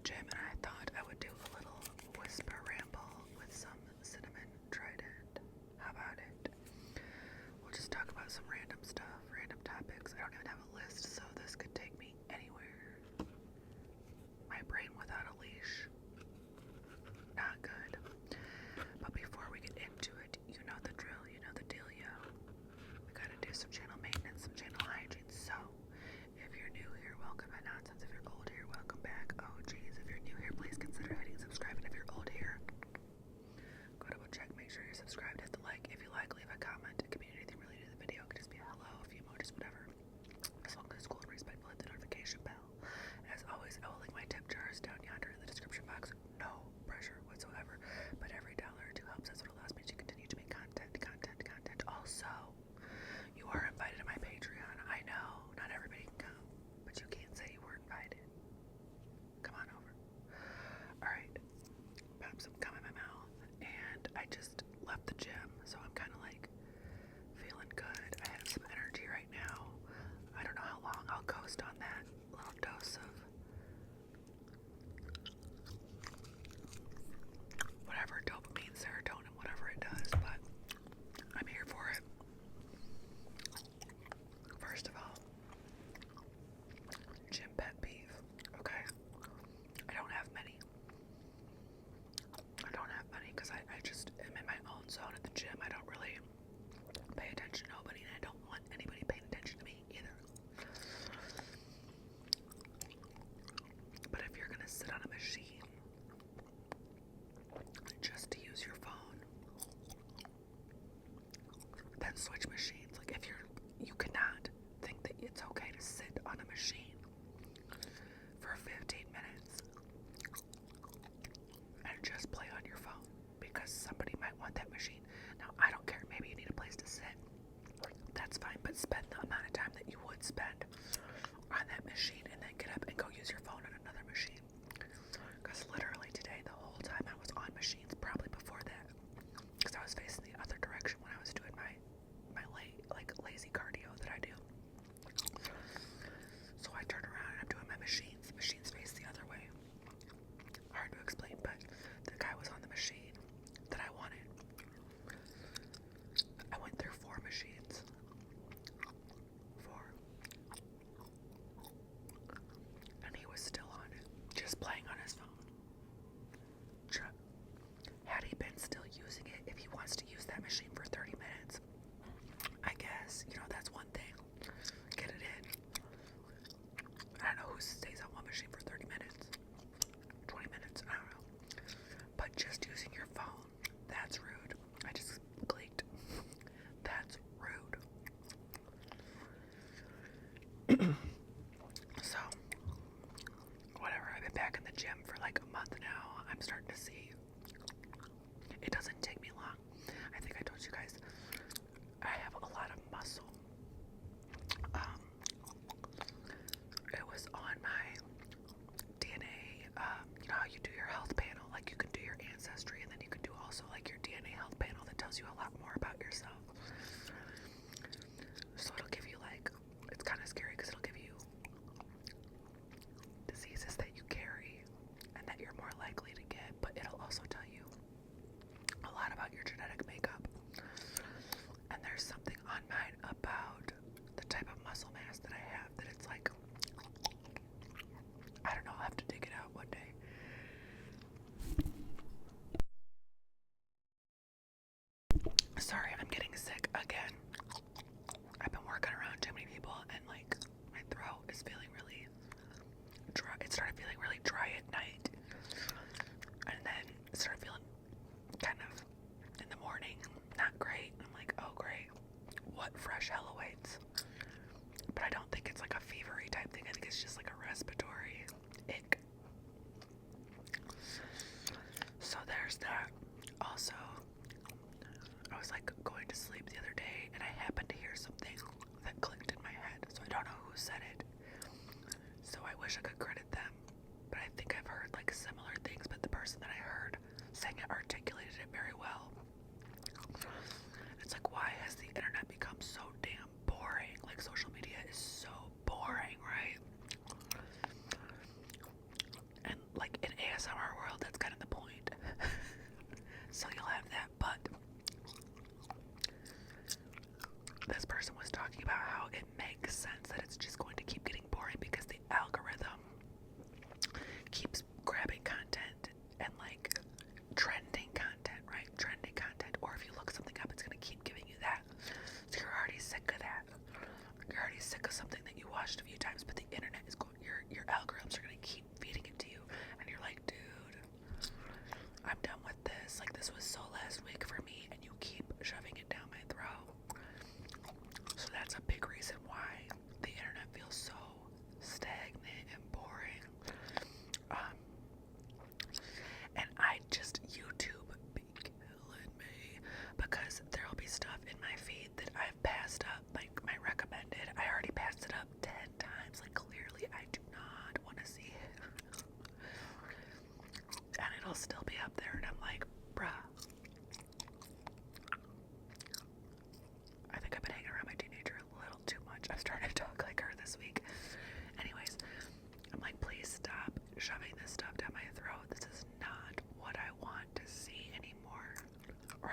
gym and I thought I would do a little whisper ramble with some cinnamon trident. How about it? We'll just talk about some random stuff, random topics. I don't even have a list, so this could take me anywhere. My brain without a leash. Not good. But before we get into it, you know the drill, you know the dealio. We gotta do some channel maintenance, some channel hygiene. So, if you're new here, welcome at Nonsense. If you're old here, welcome back. Oh geez, if you're new here, please consider hitting subscribe. And if you're old here, go double check, make sure you're subscribed, hit the like. If you like, leave a comment. It could be anything related to the video. It could just be a hello, a few emojis, whatever. As long as it's cool and respectful, hit the notification bell. As always, I will link my tip jars down yonder in the description box. No pressure whatsoever, but every $1 or $2 helps. That's what allows me to continue to make content. Also, you are invited to my Patreon. I know not everybody can come, but you can't say you weren't invited. Come on over. Alright, pop some gum in my mouth, and I just left the gym, so I'm kind of like feeling good. I have some energy right now. I don't know how long I'll coast on that little dose of whatever, dopamine, serotonin, whatever it does, but I'm here for it. First of all, gym pet peeve, okay? I don't have many because I just am in my own zone at the gym. I don't really pay attention to nobody, and I don't want anybody paying attention to me either. But if you're gonna sit on a machine just to use your phone, then switch machines. Like you cannot think that it's okay to sit on a machine for 15 minutes and just play on your phone because somebody might want that machine. Now, I don't care. Maybe you need a place to sit. That's fine, but spend the amount of time that you would spend on that machine and then get up and go use your phone on another machine. Because literally today, the whole time I was on machines, probably before that, because I was facing the other direction when I was doing my lazy cardio that I do. So I turn around and I'm doing my machines. The machines face the other way. Hard to explain, but the guy was on the machine that I wanted. I went through 4 machines. 4. And he was still on it, just playing on his phone. Had he been still using it, if he wants to use that machine for 30 minutes, I guess, that's one thing. Get it in. I don't know who stays on one machine for 30 minutes. 20 minutes, I don't know. But just using your phone, that's rude. I just clicked. That's rude. So, whatever, I've been back in the gym for like a month now. I'm starting to see it doesn't take me long. I think I told you guys I have a lot of muscle. It was on my DNA, you know how you do your health panel, like you can do your ancestry and then you can do also like your DNA health panel that tells you a lot more about yourself. So it'll give you it's kind of scary because it'll give you diseases that you carry and that you're more likely to get, but it'll also tell you a lot about your genetic makeup. And there's something on mine about the type of muscle mass that I have that it's like, I don't know, I'll have to dig it out one day. Sorry, I'm getting sick again. I've been working around too many people and my throat is feeling really dry. It started feeling really dry at night. And then it started feeling kind of in the morning, not great. I'm like, oh great, what fresh hell awaits? But I don't think it's like a fevery type thing. I think it's just like a respiratory ick. So there's that. Also, I was going to sleep the other day and I happened to hear something that clicked in my head. So I don't know who said it. So I wish I could credit them. But I think I've heard similar things, but the person that I heard saying it articulated it very well. It's why has the internet become so damn boring? Social media is so boring, right? And this was so last week for me, and you keep shoving it down my throat. So that's a big reason why the internet feels so stagnant and boring. And YouTube be killing me, because there'll be stuff in my feed that I've passed up, like my recommended. I already passed it up 10 times. Like, clearly I do not want to see it. And it'll still be up there, and I'm like, bruh. I think I've been hanging around my teenager a little too much. I'm starting to talk like her this week. Anyways, I'm like, please stop shoving this stuff down my throat. This is not what I want to see anymore. Or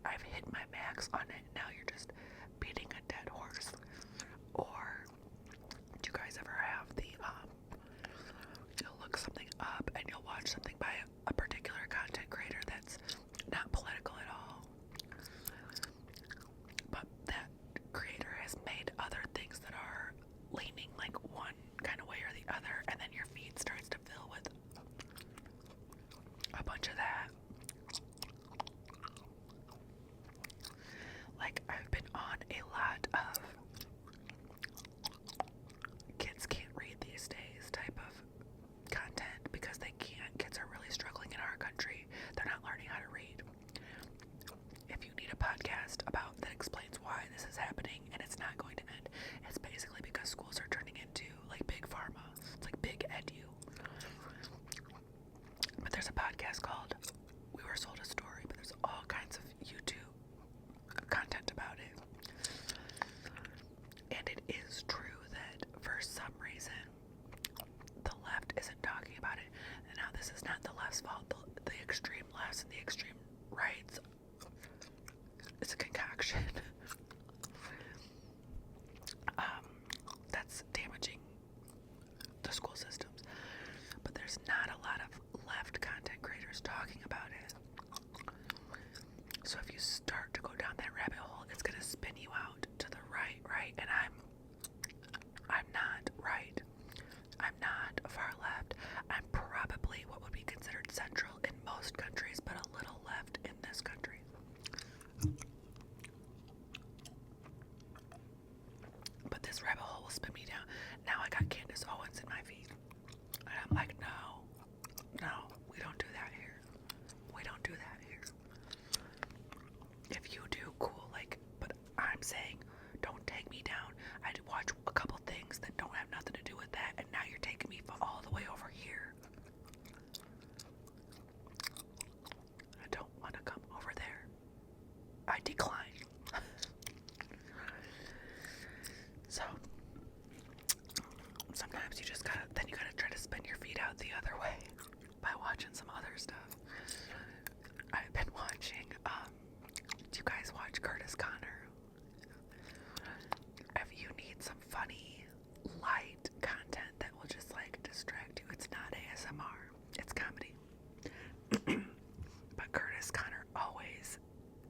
I've hit my max on it. Now you're just beating a dead horse. Or do you guys ever have the you'll look something up and you'll watch something by a particular content creator that's not political at all, but that creator has made other things that are leaning like one kind of way or the other, and then your feed starts to fill with a bunch of that. Like, I've been on a lot of kids can't read these days type of content, because they can't. Kids are really struggling in our country. They're not learning how to read. If you need a podcast about that explains why this is happening and it's not going to end, it's basically because schools are turning into like big pharma. It's like big edu. But there's a podcast called We Were Sold a Story, but there's all kinds of YouTube content about it. And it is true that for some reason the left isn't talking about it. And now this is not the left's fault. The extreme lefts and the extreme rights, it's a concoction that's damaging the school systems. But there's not a lot of left content creators talking about it. So if you start to go down that rabbit hole, it's gonna spin you out to the right? And I'm not right. I'm not far left. I'm probably what would be considered central in most countries, but a little left in this country. But this rabbit hole will spin me down. Now I got Candace Owens in my feed. And I'm like, no, we don't do that here. We don't do that here. If you do, cool, like, but I'm saying, don't take me down. I did watch a couple things that don't have nothing to do with that, and now you're taking me all the way over here. I don't want to come over there. I decline. So, sometimes you gotta try to spin your feet out the other way by watching some other stuff. I've been watching, do you guys watch Curtis Connor? If you need some funny, light content that will just like distract you, it's not ASMR, it's comedy. But Curtis Connor always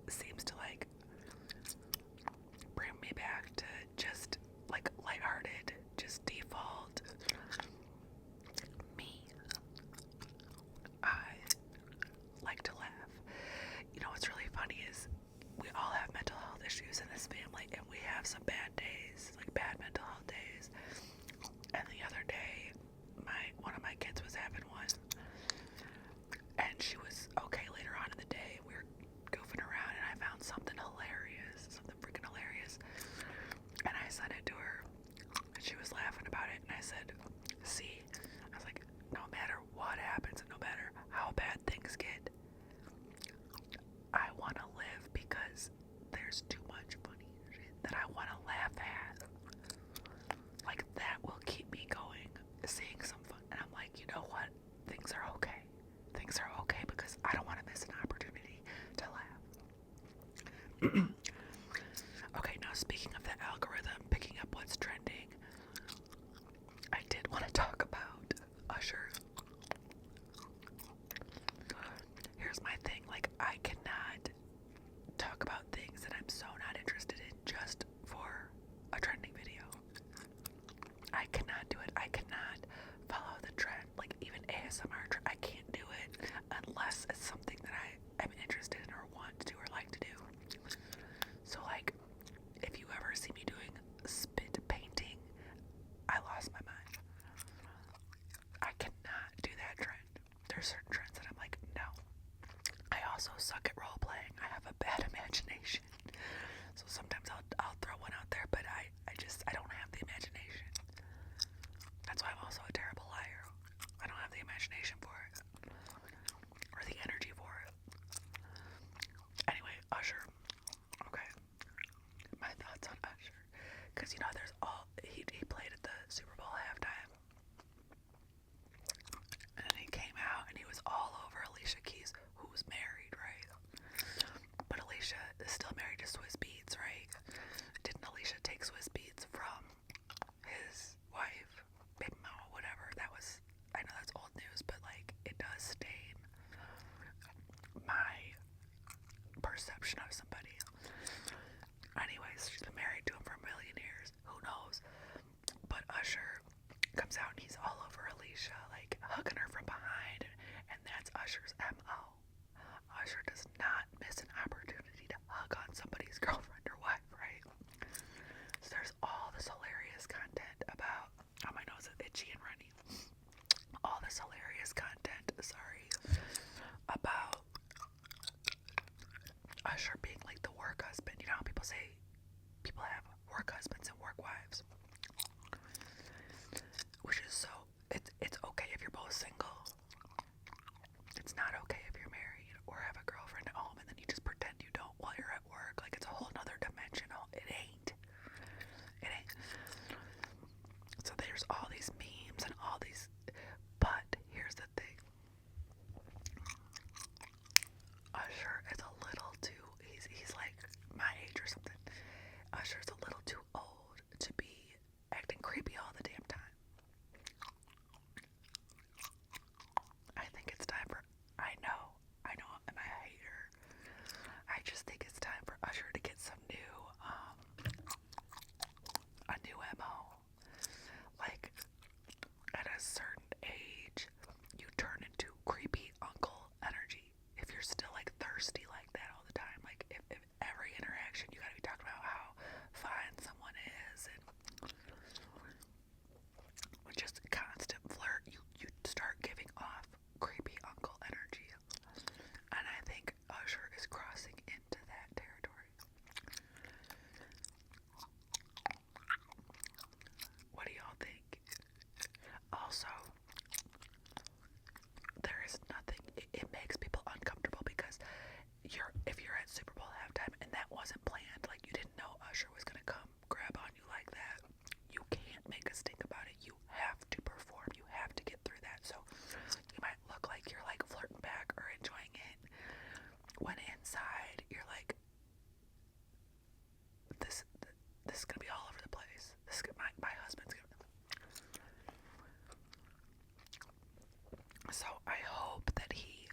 seems to like bring me back to just like lighthearted, just default me. I like to laugh. You know what's really funny is we all have mental health issues in this family, and we have some bad days, like bad mental health days. And the other day, one of my kids was having one, and she was okay later on in the day. We were goofing around, and I found something freaking hilarious, and I sent it to her, and she was laughing about it, and I said, see, I was like, no matter what happens, and no matter how bad things get, I want to live because there's too much funny shit that I want to laugh at. Like, that will keep me going, seeing some fun. And I'm like, you know what? Things are okay. Things are okay because I don't want to miss an opportunity to laugh. Okay, now speaking of the algorithm, picking up what's trending, I did want to talk about Usher. Here's my thing, like, I cannot talk about things that I'm so not interested in just for a trending video. I cannot do it. I cannot follow the trend, like even ASMR trend. I can't do it unless it's something that I am interested also suck at role playing. I have a bad imagination. So sometimes I'll throw one out there, but I don't have the imagination. That's why I'm also a terrible liar. I don't have the imagination for it. Or the energy for it. Anyway, Usher. Okay. My thoughts on Usher. Because, you know, he played at the Super Bowl halftime. And then he came out and he was all over Alicia Keys, who was married, right? But Alicia is still married to Swizz Beatz, right? Didn't Alicia take Swizz Beatz from his wife, baby mama, whatever? I know that's old news, but like, it does stain my perception of somebody. Anyways, she's been married to him for a million years. Who knows? But Usher comes out and he's all over Alicia, like hugging her from behind, and that's Usher's MO. Usher does not miss an opportunity to hug on somebody's girlfriend or wife, right? So there's all this hilarious content about, oh, my nose is itchy and runny. All this hilarious content, about Usher being like the work husband. You know how people say people have work husbands and work wives? Which is it's okay if you're both single. It's not okay if you're married or have a girlfriend at home and then you just pretend you don't while you're at work. Like, it's a whole nother dimension. It ain't. So there's all these memes and all these, but here's the thing. Usher is a little too, he's like my age or something. Usher's a little too old to be acting creepy all the damn time. I think it's time for, I know, I'm a hater. I just think it's time for Usher to get some a new MO. Like, at a certain age, you turn into creepy uncle energy. If you're still like thirsty like that all the time, like if every interaction you gotta be talking about how fine someone is and just constant flirt, you start giving off creepy uncle energy. And I think Usher is crossing into that territory. What do y'all think? Also, there is nothing, it makes people uncomfortable because if you're at Super Bowl halftime and that wasn't planned, like you didn't know Usher was gonna come grab on you like that, you can't make a stink about it. You have to perform, you have to get through that. So you might look like you're like flirting back or enjoying it, when inside you're like, this is gonna be all over the place. My husband's gonna. So I hope that he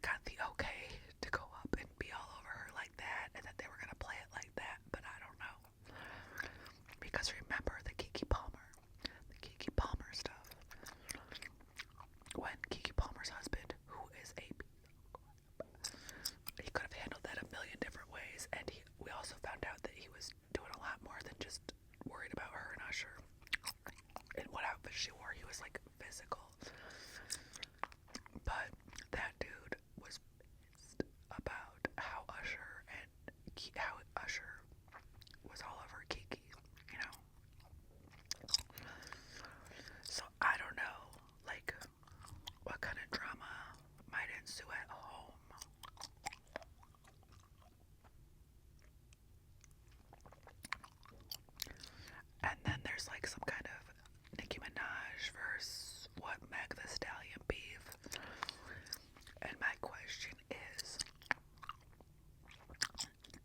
got the okay to go up and be all over her like that, and that they were gonna play it like that, but I don't know. Because remember the Keke Palmer stuff. When Keke Palmer's husband, who is he could have handled that a million different ways, and we also found out that he was doing a lot more than just worried about her and Usher. And what outfit she wore, he was like physical. But that dude was pissed about how Usher was all over Keke, you know? So I don't know, like, what kind of drama might ensue at home. And then there's like some kind of Nicki Minaj versus Meg Thee Stallion beef. And my question is,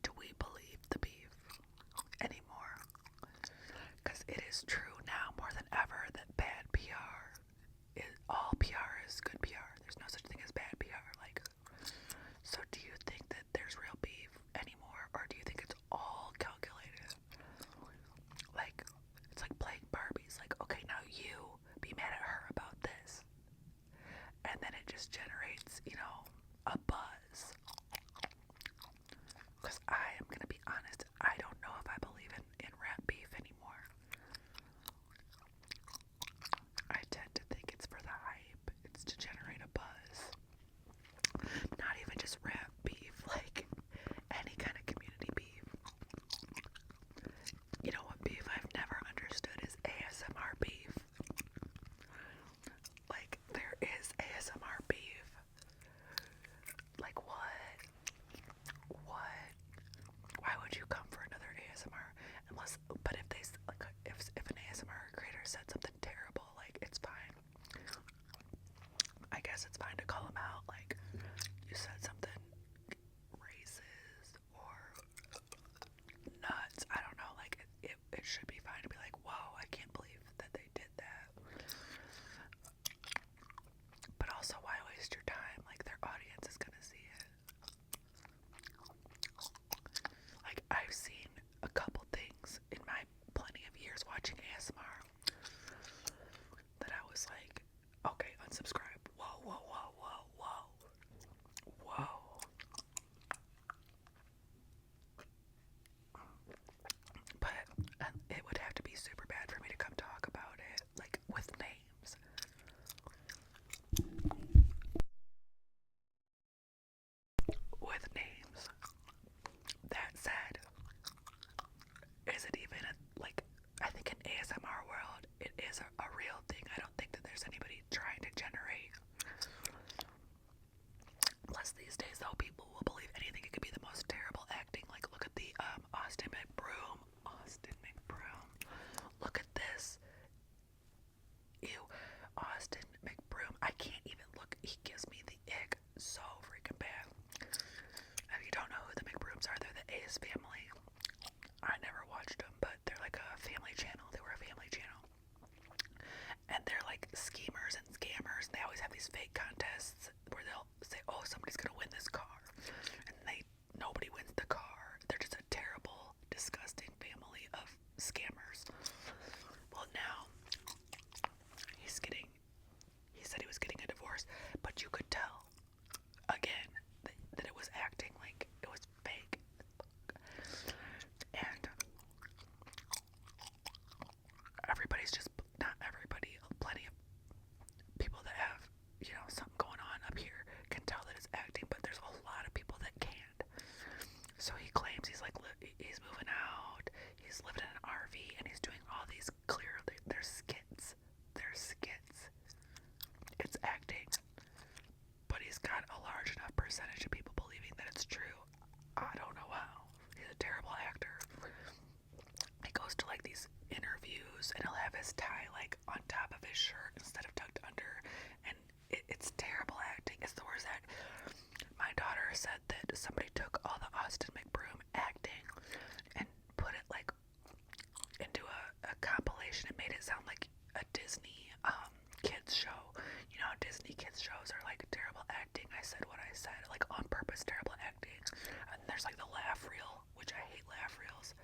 do we believe the beef anymore? Because it is true now more than ever that bad PR all PR is good PR. There's no such thing as bad PR. Like, so do you think that there's real beef anymore, or do you think it's all calculated? Like, it's like playing Barbies. Like, okay, now you be mad at her about this, and then it just generates, a buzz. Because I am gonna be honest, I don't know if I believe in rap beef anymore. I tend to think it's for the hype. It's to generate a buzz. Not even just rap watching ASMR that I was like, okay, unsubscribe. Whoa, whoa, whoa, whoa, whoa. Whoa. But it would have to be super bad for me to come talk about it, like, with names. With names. That said, is it even like, I think in ASMR world, it is a real thing. I don't think that there's anybody trying to generate. Plus these days though, people will believe anything. It could be the most terrible acting. Like, look at the Austin McBroom. Look at this. Ew. Austin McBroom. I can't even look. He gives me the ick so freaking bad. If you don't know who the McBrooms are, they're the Ace family. I never watched them, but they're like a family channel. They were a family channel. And they're like schemers and scammers. They always have these fake contests where they'll say, oh, somebody's gonna win this car. And nobody wins the car. They're just a terrible, disgusting family of scammers. Well, now he said he was getting a divorce, but you could tell again that it was acting, like it was fake. And everybody's just, not everybody, plenty of people that have, something going on up here can tell that it's acting, but there's a lot of people that can't. So he claims he's moving out, he's living in an RV, and he's doing all these they're skits. It's acting. But he's got a large enough percentage of people believing that it's true. I don't know how. He's a terrible actor. He goes to like these interviews and he'll have his tie like on top of his shirt instead of tucked under, and it's terrible acting. It's the worst act. My daughter said that somebody took all the Austin McBroom acting and put it like into a compilation and made it sound like a Disney kids show. You know how Disney kids shows are like terrible acting. I said what I said, like on purpose terrible acting. And there's like the laugh reel, which I hate laugh reels.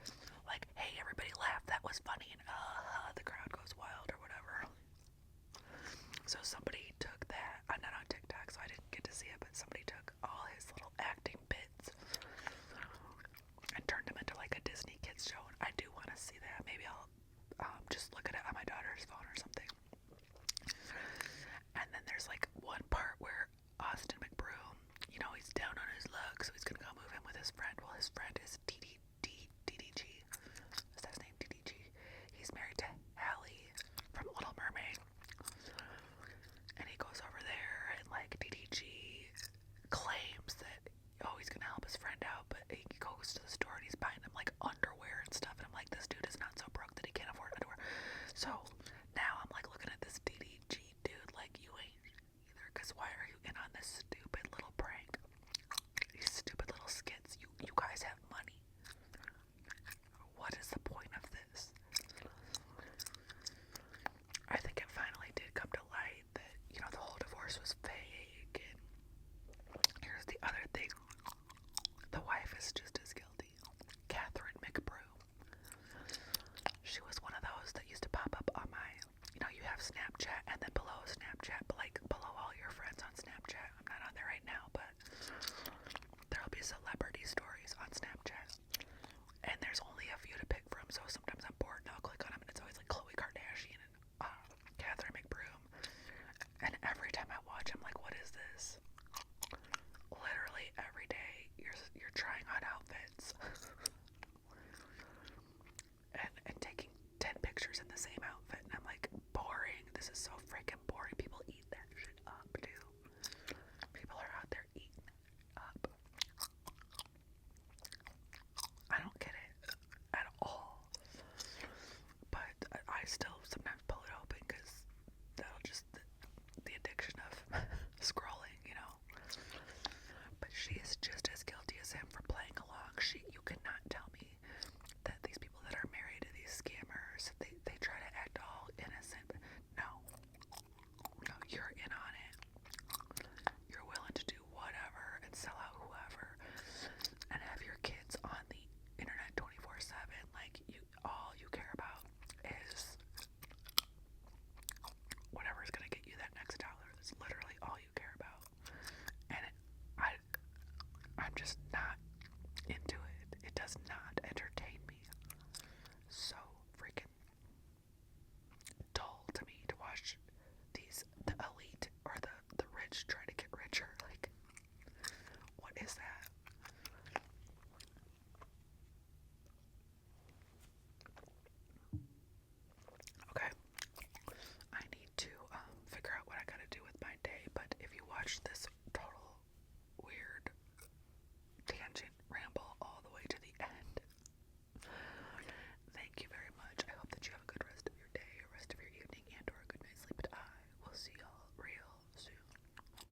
Like, hey, everybody laugh, that was funny, and the crowd goes wild or whatever. So somebody took that. I'm not on TikTok, so I didn't get to see it, but somebody took all his little acting bits and turned them into like a Disney kids show. And I do want to see that. Maybe I'll just look at it on my daughter's phone or something. And then there's like one part where Austin McBroom, he's down on his luck, so he's gonna go move in with his friend. Well, his friend is DDG. Is that his name? DDG. He's married to Hallie from Little Mermaid. And he goes over there and like DDG claims that, he's gonna help his friend out, but he goes to the store and he's buying them like underwear and stuff. And I'm like, this dude is not so broke that he can't afford underwear. So now I'm like looking at this DDG dude like, you ain't either, because why are you in on this stupid little prank? These stupid little skits. You guys have money. What is the point of this? I think it finally did come to light that, the whole divorce was fake. And here's the other thing. The wife is just as guilty. Catherine McBroom. She was one of those that used to pop up on my, you have Snapchat and then below Snapchat, but like below all your friends on Snapchat. I'm not on there right now, but there'll be celebrities